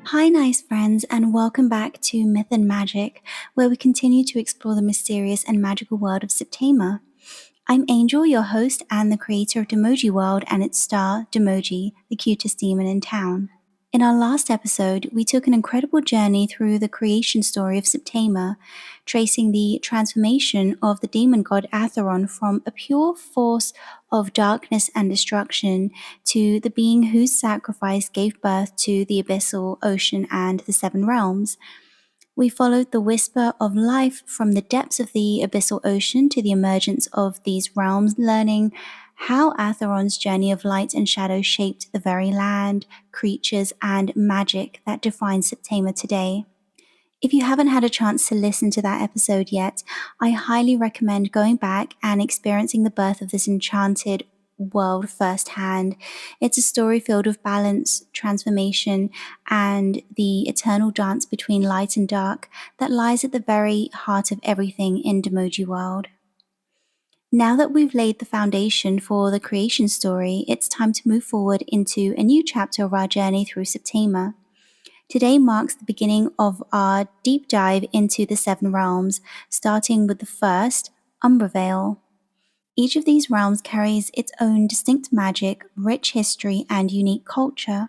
Hi, nice friends, and welcome back to Myth and Magic, where we continue to explore the mysterious and magical world of Septaema. I'm Angel, your host and the creator of DemojiWorld and its star, Demoji, the cutest demon in town. In our last episode, we took an incredible journey through the creation story of Septaema, tracing the transformation of the demon god Atheron from a pure force of darkness and destruction to the being whose sacrifice gave birth to the abyssal ocean and the seven realms. We followed the whisper of life from the depths of the abyssal ocean to the emergence of these realms, learning how Atheron's journey of light and shadow shaped the very land, creatures, and magic that defines Septaema today. If you haven't had a chance to listen to that episode yet, I highly recommend going back and experiencing the birth of this enchanted world firsthand. It's a story filled with balance, transformation, and the eternal dance between light and dark that lies at the very heart of everything in DemojiWorld. Now that we've laid the foundation for the creation story, it's time to move forward into a new chapter of our journey through Septaema. Today marks the beginning of our deep dive into the seven realms, starting with the first, Umbravale. Each of these realms carries its own distinct magic, rich history, and unique culture.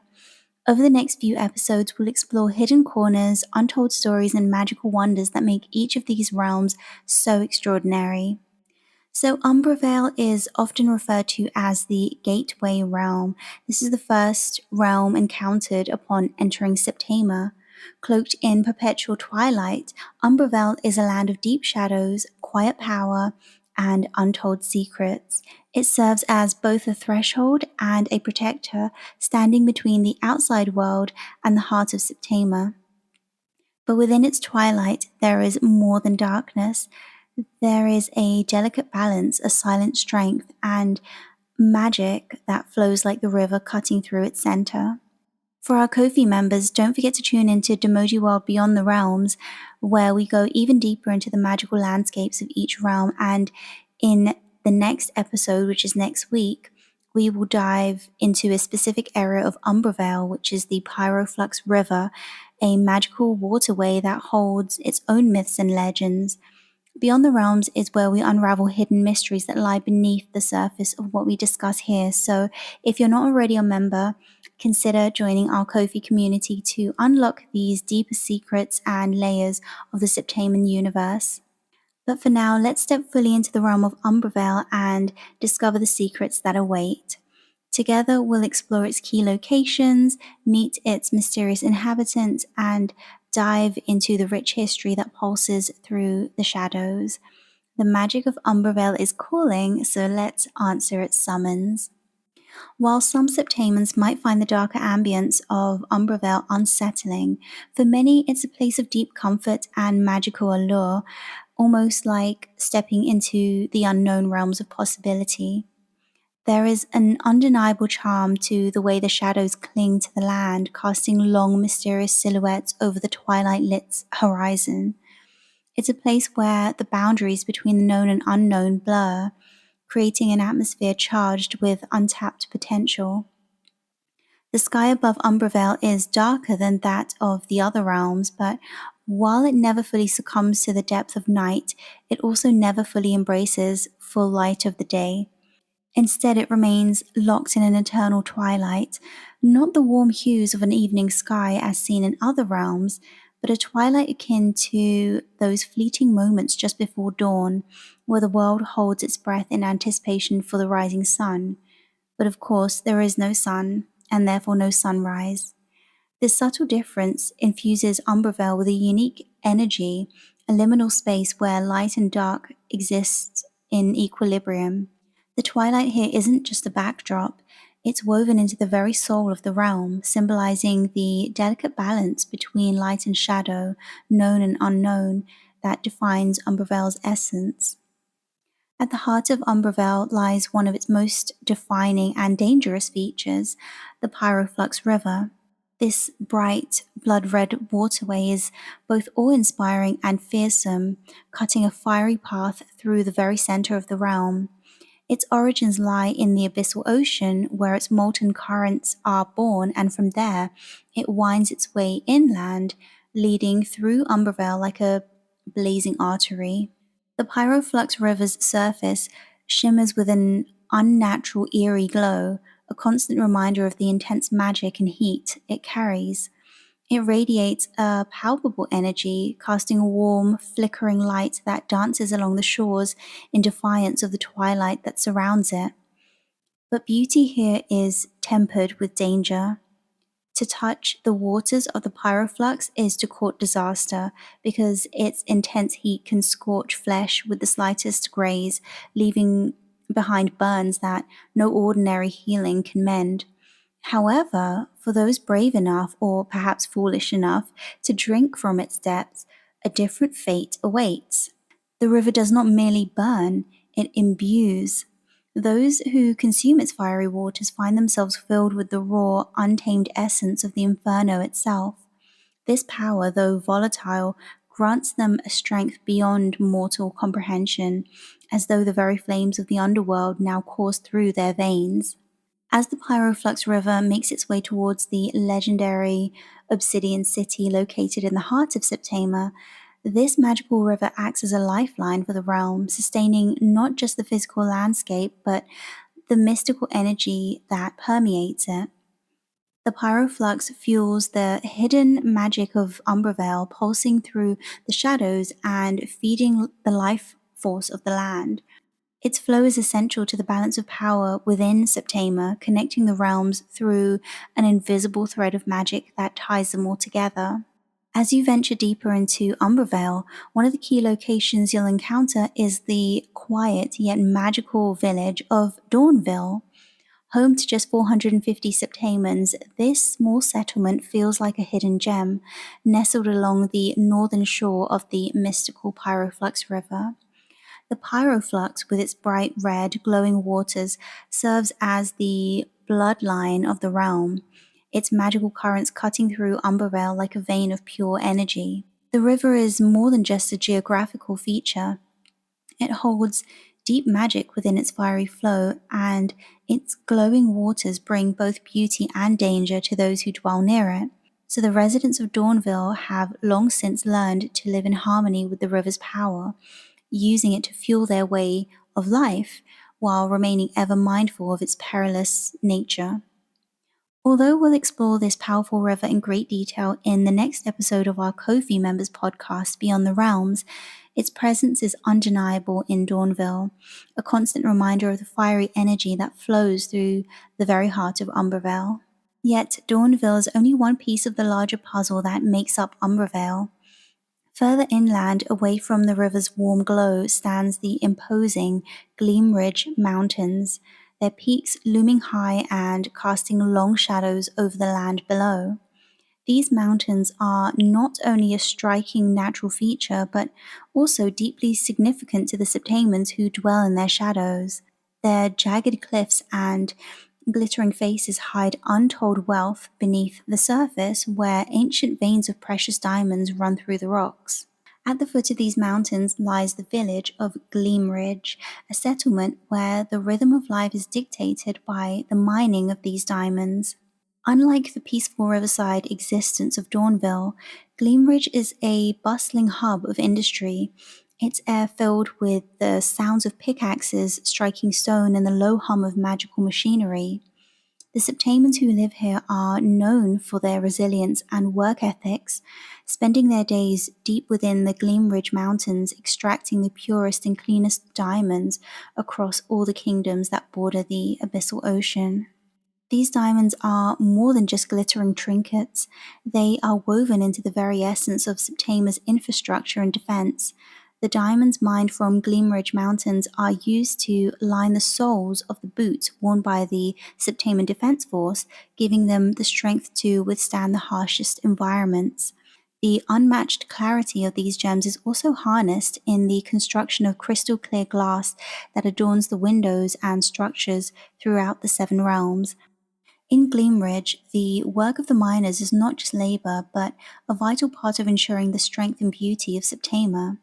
Over the next few episodes, we'll explore hidden corners, untold stories, and magical wonders that make each of these realms so extraordinary. So, Umbravale is often referred to as the Gateway Realm. This is the first realm encountered upon entering Septaema. Cloaked in perpetual twilight, Umbravale is a land of deep shadows, quiet power, and untold secrets. It serves as both a threshold and a protector, standing between the outside world and the heart of Septaema. But within its twilight, there is more than darkness. There is a delicate balance, a silent strength, and magic that flows like the river cutting through its center. For our Ko-fi members, don't forget to tune into Demoji World Beyond the Realms, where we go even deeper into the magical landscapes of each realm. And in the next episode, which is next week, we will dive into a specific area of Umbravale, which is the Pyroflux River, a magical waterway that holds its own myths and legends. Beyond the Realms is where we unravel hidden mysteries that lie beneath the surface of what we discuss here. So, if you're not already a member, consider joining our Ko-fi community to unlock these deeper secrets and layers of the Septaeman universe. But for now, let's step fully into the realm of Umbravale and discover the secrets that await. Together, we'll explore its key locations, meet its mysterious inhabitants, and dive into the rich history that pulses through the shadows. The magic of Umbravale is calling, so let's answer its summons. While some Septamans might find the darker ambience of Umbravale unsettling, for many it's a place of deep comfort and magical allure, almost like stepping into the unknown realms of possibility. There is an undeniable charm to the way the shadows cling to the land, casting long, mysterious silhouettes over the twilight-lit horizon. It's a place where the boundaries between the known and unknown blur, creating an atmosphere charged with untapped potential. The sky above Umbravale is darker than that of the other realms, but while it never fully succumbs to the depth of night, it also never fully embraces full light of the day. Instead, it remains locked in an eternal twilight, not the warm hues of an evening sky as seen in other realms, but a twilight akin to those fleeting moments just before dawn, where the world holds its breath in anticipation for the rising sun. But of course, there is no sun, and therefore no sunrise. This subtle difference infuses Umbravale with a unique energy, a liminal space where light and dark exist in equilibrium. The twilight here isn't just a backdrop, it's woven into the very soul of the realm, symbolizing the delicate balance between light and shadow, known and unknown, that defines Umbravale's essence. At the heart of Umbravale lies one of its most defining and dangerous features, the Pyroflux River. This bright, blood-red waterway is both awe-inspiring and fearsome, cutting a fiery path through the very center of the realm. Its origins lie in the abyssal ocean, where its molten currents are born, and from there it winds its way inland, leading through Umbravale like a blazing artery. The Pyroflux River's surface shimmers with an unnatural eerie glow, a constant reminder of the intense magic and heat it carries. It radiates a palpable energy, casting a warm, flickering light that dances along the shores in defiance of the twilight that surrounds it. But beauty here is tempered with danger. To touch the waters of the pyroflux is to court disaster, because its intense heat can scorch flesh with the slightest graze, leaving behind burns that no ordinary healing can mend. However, for those brave enough, or perhaps foolish enough, to drink from its depths, a different fate awaits. The river does not merely burn, it imbues. Those who consume its fiery waters find themselves filled with the raw, untamed essence of the inferno itself. This power, though volatile, grants them a strength beyond mortal comprehension, as though the very flames of the underworld now course through their veins. As the Pyroflux River makes its way towards the legendary Obsidian City located in the heart of Septaema, this magical river acts as a lifeline for the realm, sustaining not just the physical landscape, but the mystical energy that permeates it. The pyroflux fuels the hidden magic of Umbravale, pulsing through the shadows and feeding the life force of the land. Its flow is essential to the balance of power within Septaema, connecting the realms through an invisible thread of magic that ties them all together. As you venture deeper into Umbravale, one of the key locations you'll encounter is the quiet yet magical village of Dawnville. Home to just 450 Septamans, this small settlement feels like a hidden gem, nestled along the northern shore of the mystical Pyroflux River. The pyroflux, with its bright red, glowing waters, serves as the bloodline of the realm, its magical currents cutting through Umbravale like a vein of pure energy. The river is more than just a geographical feature. It holds deep magic within its fiery flow, and its glowing waters bring both beauty and danger to those who dwell near it. So the residents of Dawnville have long since learned to live in harmony with the river's power, using it to fuel their way of life while remaining ever mindful of its perilous nature. Although we'll explore this powerful river in great detail in the next episode of our Ko-fi members podcast, Beyond the Realms, its presence is undeniable in Dawnville, a constant reminder of the fiery energy that flows through the very heart of Umbravale. Yet, Dawnville is only one piece of the larger puzzle that makes up Umbravale. Further inland, away from the river's warm glow, stands the imposing Gleam Ridge Mountains, their peaks looming high and casting long shadows over the land below. These mountains are not only a striking natural feature, but also deeply significant to the Septamans who dwell in their shadows. Their jagged cliffs and glittering faces hide untold wealth beneath the surface, where ancient veins of precious diamonds run through the rocks. At the foot of these mountains lies the village of Gleam Ridge, a settlement where the rhythm of life is dictated by the mining of these diamonds. Unlike the peaceful riverside existence of Dawnville, Gleam Ridge is a bustling hub of industry, its air filled with the sounds of pickaxes striking stone and the low hum of magical machinery. The Septamans who live here are known for their resilience and work ethics, spending their days deep within the Gleam Ridge Mountains, extracting the purest and cleanest diamonds across all the kingdoms that border the abyssal ocean. These diamonds are more than just glittering trinkets. They are woven into the very essence of Septema's infrastructure and defense. The diamonds mined from Gleam Ridge Mountains are used to line the soles of the boots worn by the Septaman Defense Force, giving them the strength to withstand the harshest environments. The unmatched clarity of these gems is also harnessed in the construction of crystal clear glass that adorns the windows and structures throughout the Seven Realms. In Gleam Ridge, the work of the miners is not just labor, but a vital part of ensuring the strength and beauty of Septaema.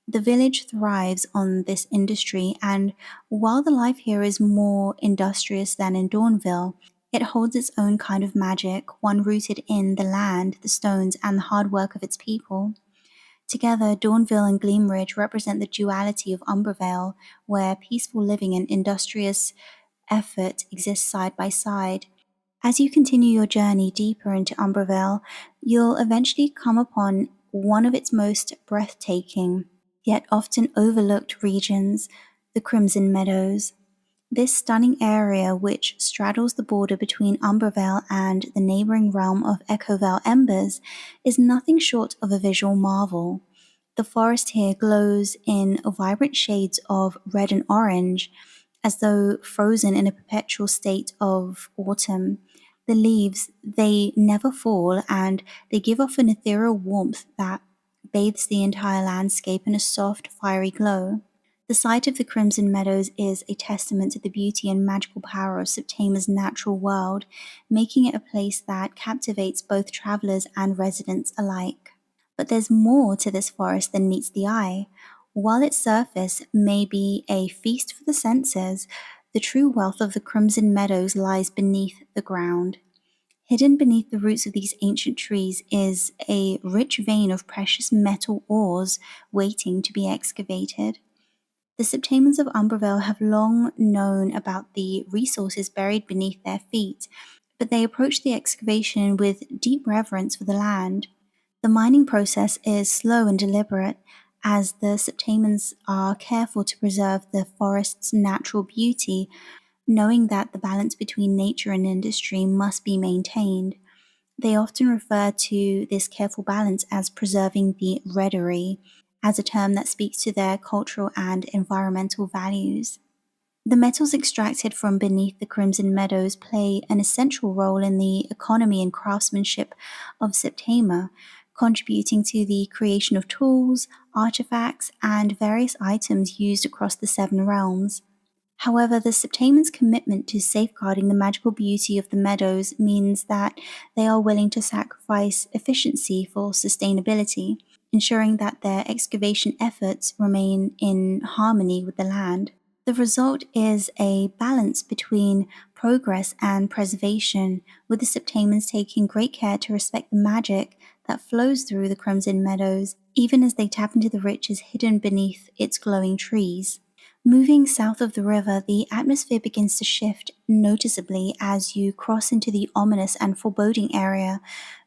The village thrives on this industry, and while the life here is more industrious than in Dawnville, it holds its own kind of magic, one rooted in the land, the stones, and the hard work of its people. Together, Dawnville and Gleamridge represent the duality of Umbravale, where peaceful living and industrious effort exist side by side. As you continue your journey deeper into Umbravale, you'll eventually come upon one of its most breathtaking, yet often overlooked regions, the Crimson Meadows. This stunning area, which straddles the border between Umbravale and the neighboring realm of Echovale Embers, is nothing short of a visual marvel. The forest here glows in vibrant shades of red and orange, as though frozen in a perpetual state of autumn. The leaves, they never fall, and they give off an ethereal warmth that bathes the entire landscape in a soft, fiery glow. The sight of the Crimson Meadows is a testament to the beauty and magical power of Septaema's natural world, making it a place that captivates both travelers and residents alike. But there's more to this forest than meets the eye. While its surface may be a feast for the senses, the true wealth of the Crimson Meadows lies beneath the ground. Hidden beneath the roots of these ancient trees is a rich vein of precious metal ores waiting to be excavated. The Septamans of Umbravale have long known about the resources buried beneath their feet, but they approach the excavation with deep reverence for the land. The mining process is slow and deliberate, as the Septamans are careful to preserve the forest's natural beauty, knowing that the balance between nature and industry must be maintained. They often refer to this careful balance as preserving the reddery, as a term that speaks to their cultural and environmental values. The metals extracted from beneath the Crimson Meadows play an essential role in the economy and craftsmanship of Septaema, contributing to the creation of tools, artifacts, and various items used across the Seven Realms. However, the Septamans' commitment to safeguarding the magical beauty of the meadows means that they are willing to sacrifice efficiency for sustainability, ensuring that their excavation efforts remain in harmony with the land. The result is a balance between progress and preservation, with the Septamans taking great care to respect the magic that flows through the Crimson Meadows, even as they tap into the riches hidden beneath its glowing trees. Moving south of the river, the atmosphere begins to shift noticeably as you cross into the ominous and foreboding area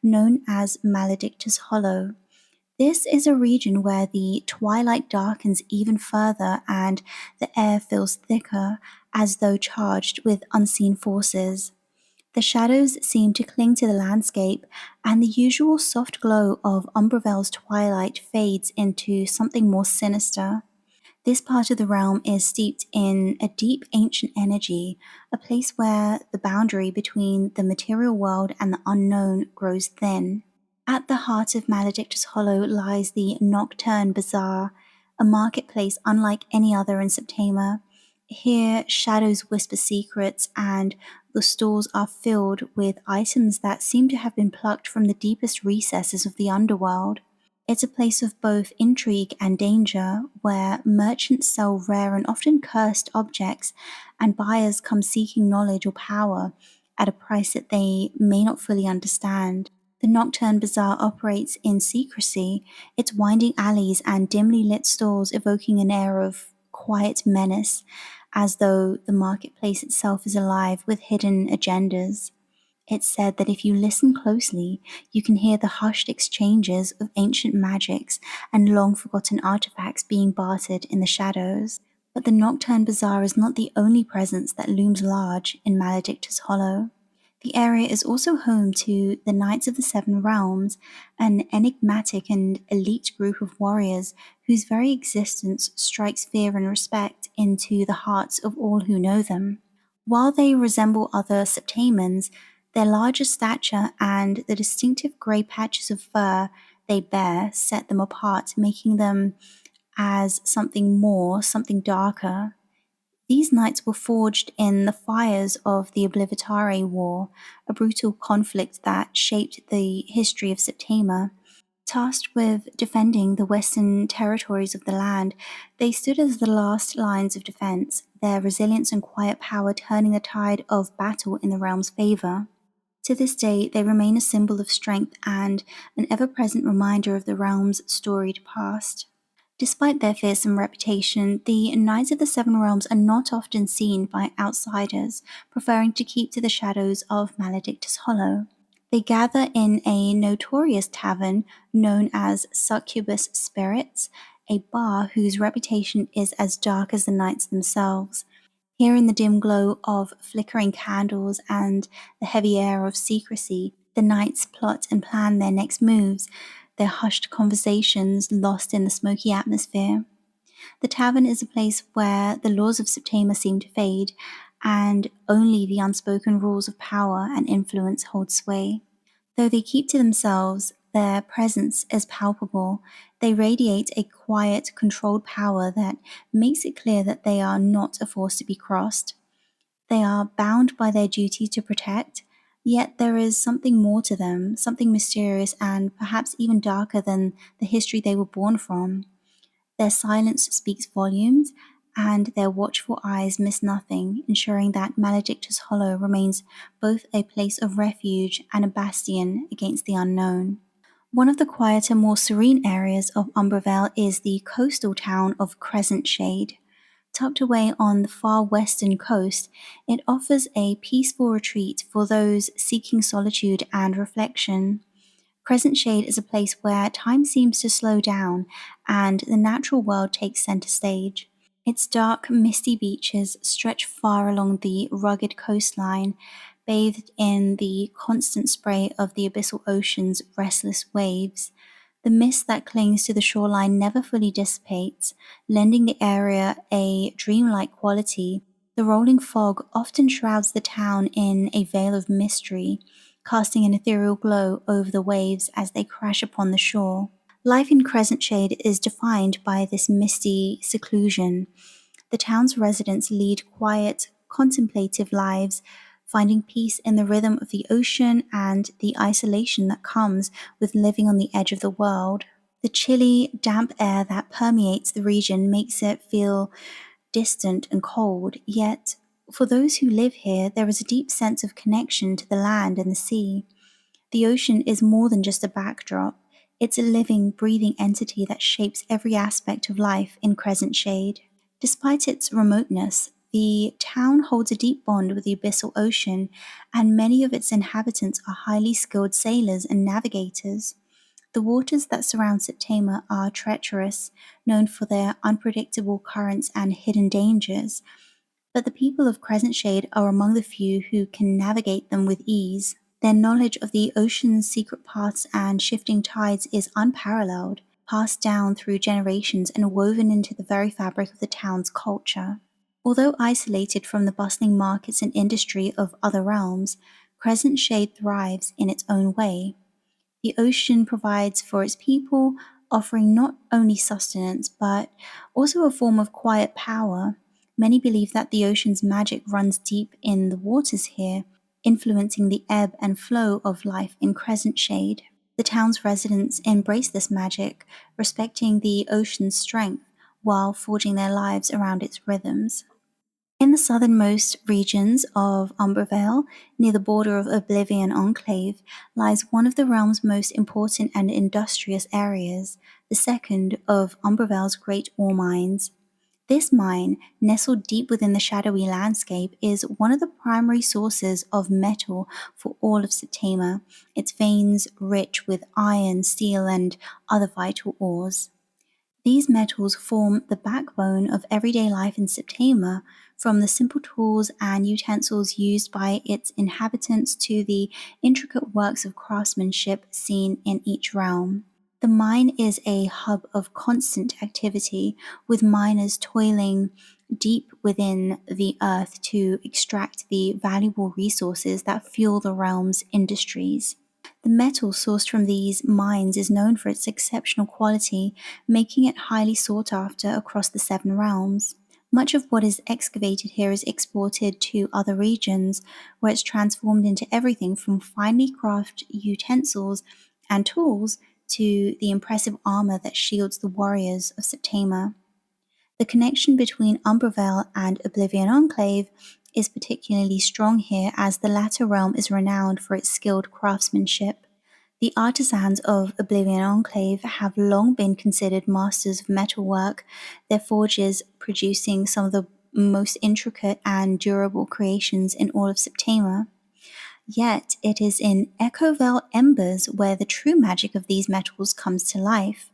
known as Maledictus Hollow. This is a region where the twilight darkens even further and the air feels thicker, as though charged with unseen forces. The shadows seem to cling to the landscape, and the usual soft glow of Umbravale's twilight fades into something more sinister. This part of the realm is steeped in a deep ancient energy, a place where the boundary between the material world and the unknown grows thin. At the heart of Maledictus Hollow lies the Nocturne Bazaar, a marketplace unlike any other in Septaema. Here, shadows whisper secrets, and the stalls are filled with items that seem to have been plucked from the deepest recesses of the underworld. It's a place of both intrigue and danger, where merchants sell rare and often cursed objects, and buyers come seeking knowledge or power at a price that they may not fully understand. The Nocturne Bazaar operates in secrecy, its winding alleys and dimly lit stalls evoking an air of quiet menace, as though the marketplace itself is alive with hidden agendas. It's said that if you listen closely, you can hear the hushed exchanges of ancient magics and long forgotten artifacts being bartered in the shadows. But the Nocturne Bazaar is not the only presence that looms large in Maledictus Hollow. The area is also home to the Knights of the Seven Realms, an enigmatic and elite group of warriors whose very existence strikes fear and respect into the hearts of all who know them. While they resemble other Septamans, their larger stature and the distinctive grey patches of fur they bear set them apart, making them as something more, something darker. These knights were forged in the fires of the Oblivitatari War, a brutal conflict that shaped the history of Septaema. Tasked with defending the western territories of the land, they stood as the last lines of defense, their resilience and quiet power turning the tide of battle in the realm's favor. To this day, they remain a symbol of strength and an ever present reminder of the realm's storied past. Despite their fearsome reputation, the Knights of the Seven Realms are not often seen by outsiders, preferring to keep to the shadows of Maledictus Hollow. They gather in a notorious tavern known as Succubus Spirits, a bar whose reputation is as dark as the knights themselves. Here, in the dim glow of flickering candles and the heavy air of secrecy, the knights plot and plan their next moves, their hushed conversations lost in the smoky atmosphere. The tavern is a place where the laws of Septaema seem to fade, and only the unspoken rules of power and influence hold sway. Though they keep to themselves, their presence is palpable. They radiate a quiet, controlled power that makes it clear that they are not a force to be crossed. They are bound by their duty to protect, yet there is something more to them, something mysterious and perhaps even darker than the history they were born from. Their silence speaks volumes, and their watchful eyes miss nothing, ensuring that Maledictus Hollow remains both a place of refuge and a bastion against the unknown. One of the quieter, more serene areas of Umbravale is the coastal town of Crescent Shade. Tucked away on the far western coast, it offers a peaceful retreat for those seeking solitude and reflection. Crescent Shade is a place where time seems to slow down and the natural world takes center stage. Its dark, misty beaches stretch far along the rugged coastline, bathed in the constant spray of the abyssal ocean's restless waves. The mist that clings to the shoreline never fully dissipates, lending the area a dreamlike quality. The rolling fog often shrouds the town in a veil of mystery, casting an ethereal glow over the waves as they crash upon the shore. Life in Crescent Shade is defined by this misty seclusion. The town's residents lead quiet, contemplative lives, finding peace in the rhythm of the ocean and the isolation that comes with living on the edge of the world. The chilly, damp air that permeates the region makes it feel distant and cold, yet for those who live here, there is a deep sense of connection to the land and the sea. The ocean is more than just a backdrop. It's a living, breathing entity that shapes every aspect of life in Crescent Shade. Despite its remoteness, the town holds a deep bond with the abyssal ocean, and many of its inhabitants are highly skilled sailors and navigators. The waters that surround Septaema are treacherous, known for their unpredictable currents and hidden dangers, but the people of Crescent Shade are among the few who can navigate them with ease. Their knowledge of the ocean's secret paths and shifting tides is unparalleled, passed down through generations and woven into the very fabric of the town's culture. Although isolated from the bustling markets and industry of other realms, Crescent Shade thrives in its own way. The ocean provides for its people, offering not only sustenance but also a form of quiet power. Many believe that the ocean's magic runs deep in the waters here, influencing the ebb and flow of life in Crescent Shade. The town's residents embrace this magic, respecting the ocean's strength while forging their lives around its rhythms. In the southernmost regions of Umbravale, near the border of Oblivion Enclave, lies one of the realm's most important and industrious areas, the second of Umbravale's great ore mines. This mine, nestled deep within the shadowy landscape, is one of the primary sources of metal for all of Septaema, its veins rich with iron, steel, and other vital ores. These metals form the backbone of everyday life in Septaema, from the simple tools and utensils used by its inhabitants to the intricate works of craftsmanship seen in each realm. The mine is a hub of constant activity, with miners toiling deep within the earth to extract the valuable resources that fuel the realm's industries. The metal sourced from these mines is known for its exceptional quality, making it highly sought after across the seven realms. Much of what is excavated here is exported to other regions, where it's transformed into everything from finely crafted utensils and tools to the impressive armor that shields the warriors of Septaema. The connection between Umbravale and Oblivion Enclave is particularly strong here, as the latter realm is renowned for its skilled craftsmanship. The artisans of Oblivion Enclave have long been considered masters of metalwork, their forges producing some of the most intricate and durable creations in all of Septaema. Yet it is in Echovale embers where the true magic of these metals comes to life.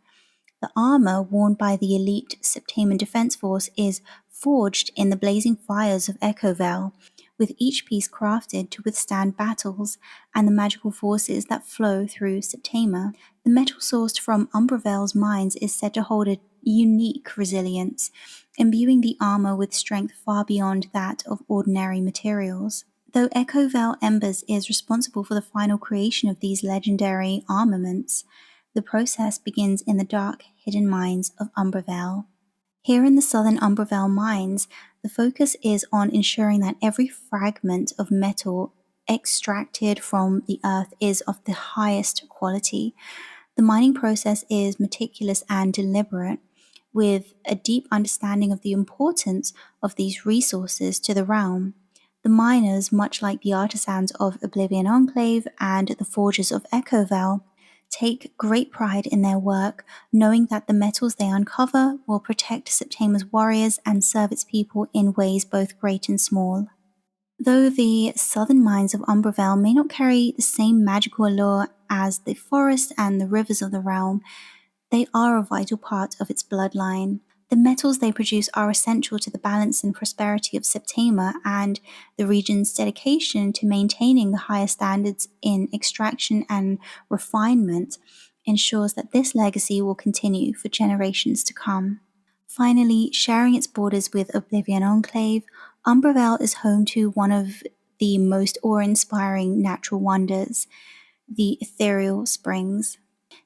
The armor worn by the elite Septaeman Defense Force is forged in the blazing fires of Echovale, with each piece crafted to withstand battles and the magical forces that flow through Septaema. The metal sourced from Umbravale's mines is said to hold a unique resilience, imbuing the armor with strength far beyond that of ordinary materials. Though Echovale Embers is responsible for the final creation of these legendary armaments, the process begins in the dark, hidden mines of Umbravale. Here in the southern Umbravale mines, the focus is on ensuring that every fragment of metal extracted from the earth is of the highest quality. The mining process is meticulous and deliberate, with a deep understanding of the importance of these resources to the realm. The miners, much like the artisans of Oblivion Enclave and the forgers of Echovale, take great pride in their work, knowing that the metals they uncover will protect Septaema's warriors and serve its people in ways both great and small. Though the southern mines of Umbravale may not carry the same magical allure as the forest and the rivers of the realm, they are a vital part of its bloodline. The metals they produce are essential to the balance and prosperity of Septaema, and the region's dedication to maintaining the highest standards in extraction and refinement ensures that this legacy will continue for generations to come. Finally, sharing its borders with Oblivion Enclave, Umbravale is home to one of the most awe-inspiring natural wonders, the Ethereal Springs.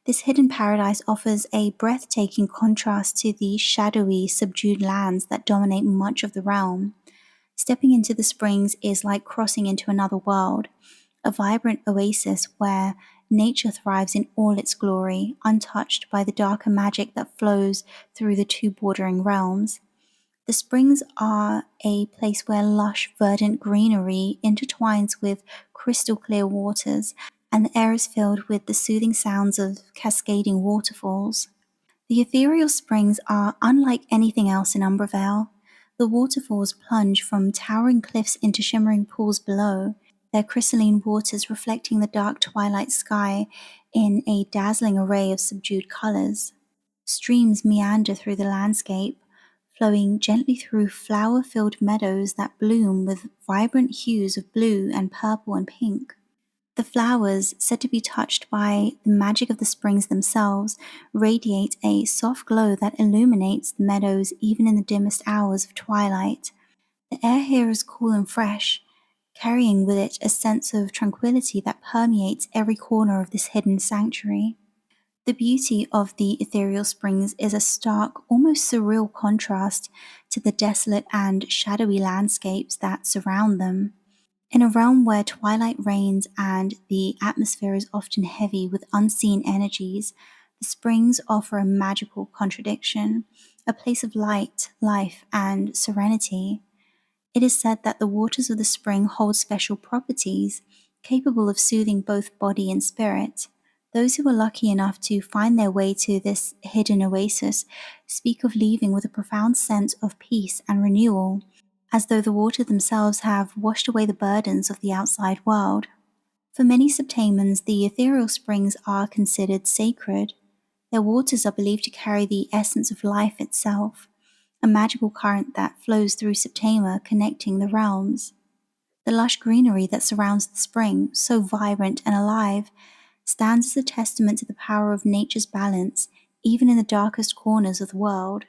This hidden paradise offers a breathtaking contrast to the shadowy, subdued lands that dominate much of the realm. Stepping into the springs is like crossing into another world, a vibrant oasis where nature thrives in all its glory, untouched by the darker magic that flows through the two bordering realms. The springs are a place where lush, verdant greenery intertwines with crystal clear waters, and the air is filled with the soothing sounds of cascading waterfalls. The ethereal springs are unlike anything else in Umbravale. The waterfalls plunge from towering cliffs into shimmering pools below, their crystalline waters reflecting the dark twilight sky in a dazzling array of subdued colors. Streams meander through the landscape, flowing gently through flower-filled meadows that bloom with vibrant hues of blue and purple and pink. The flowers, said to be touched by the magic of the springs themselves, radiate a soft glow that illuminates the meadows even in the dimmest hours of twilight. The air here is cool and fresh, carrying with it a sense of tranquility that permeates every corner of this hidden sanctuary. The beauty of the ethereal springs is a stark, almost surreal contrast to the desolate and shadowy landscapes that surround them. In a realm where twilight reigns and the atmosphere is often heavy with unseen energies, the springs offer a magical contradiction, a place of light, life, and serenity. It is said that the waters of the spring hold special properties, capable of soothing both body and spirit. Those who are lucky enough to find their way to this hidden oasis speak of leaving with a profound sense of peace and renewal, as though the water themselves have washed away the burdens of the outside world. For many Septaemans, the ethereal springs are considered sacred. Their waters are believed to carry the essence of life itself, a magical current that flows through Septaema, connecting the realms. The lush greenery that surrounds the spring, so vibrant and alive, stands as a testament to the power of nature's balance, even in the darkest corners of the world.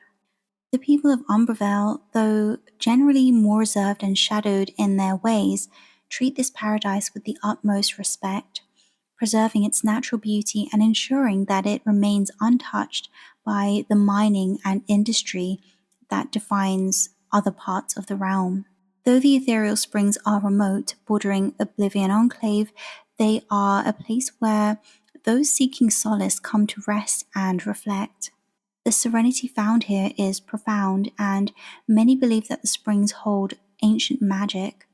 The people of Umbravale, though generally more reserved and shadowed in their ways, treat this paradise with the utmost respect, preserving its natural beauty and ensuring that it remains untouched by the mining and industry that defines other parts of the realm. Though the ethereal springs are remote, bordering Oblivion Enclave, they are a place where those seeking solace come to rest and reflect. The serenity found here is profound, and many believe that the springs hold ancient magic.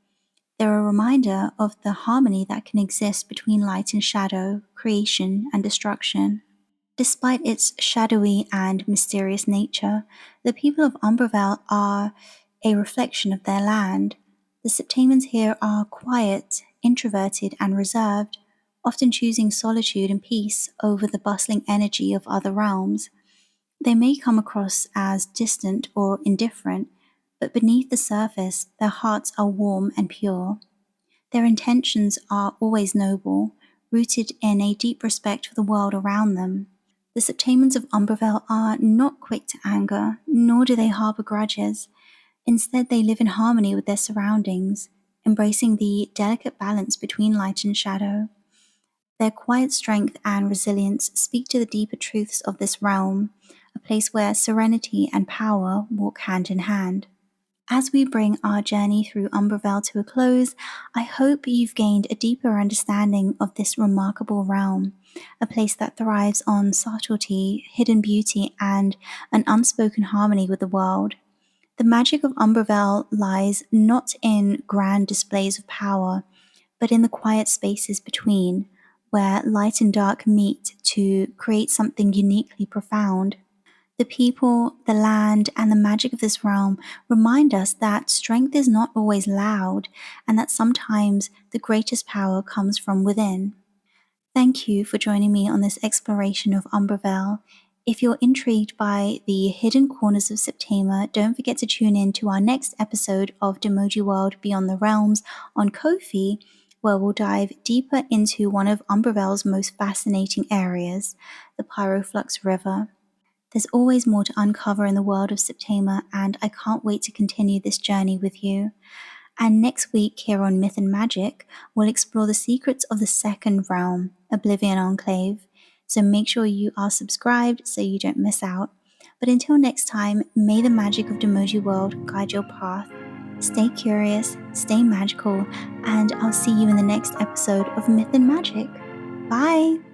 They're a reminder of the harmony that can exist between light and shadow, creation and destruction. Despite its shadowy and mysterious nature, the people of Umbravale are a reflection of their land. The Septamans here are quiet, introverted, and reserved, often choosing solitude and peace over the bustling energy of other realms. They may come across as distant or indifferent, but beneath the surface, their hearts are warm and pure. Their intentions are always noble, rooted in a deep respect for the world around them. The Septamans of Umbravale are not quick to anger, nor do they harbor grudges. Instead, they live in harmony with their surroundings, embracing the delicate balance between light and shadow. Their quiet strength and resilience speak to the deeper truths of this realm, a place where serenity and power walk hand in hand. As we bring our journey through Umbravale to a close, I hope you've gained a deeper understanding of this remarkable realm, a place that thrives on subtlety, hidden beauty, and an unspoken harmony with the world. The magic of Umbravale lies not in grand displays of power, but in the quiet spaces between, where light and dark meet to create something uniquely profound. The people, the land, and the magic of this realm remind us that strength is not always loud, and that sometimes the greatest power comes from within. Thank you for joining me on this exploration of Umbravale. If you're intrigued by the hidden corners of Septaema, don't forget to tune in to our next episode of DemojiWorld Beyond the Realms on Ko-fi, where we'll dive deeper into one of Umbravale's most fascinating areas, the Pyroflux River. There's always more to uncover in the world of Septaema, and I can't wait to continue this journey with you. And next week, here on Myth and Magic, we'll explore the secrets of the second realm, Oblivion Enclave. So make sure you are subscribed so you don't miss out. But until next time, may the magic of DemojiWorld guide your path. Stay curious, stay magical, and I'll see you in the next episode of Myth and Magic. Bye!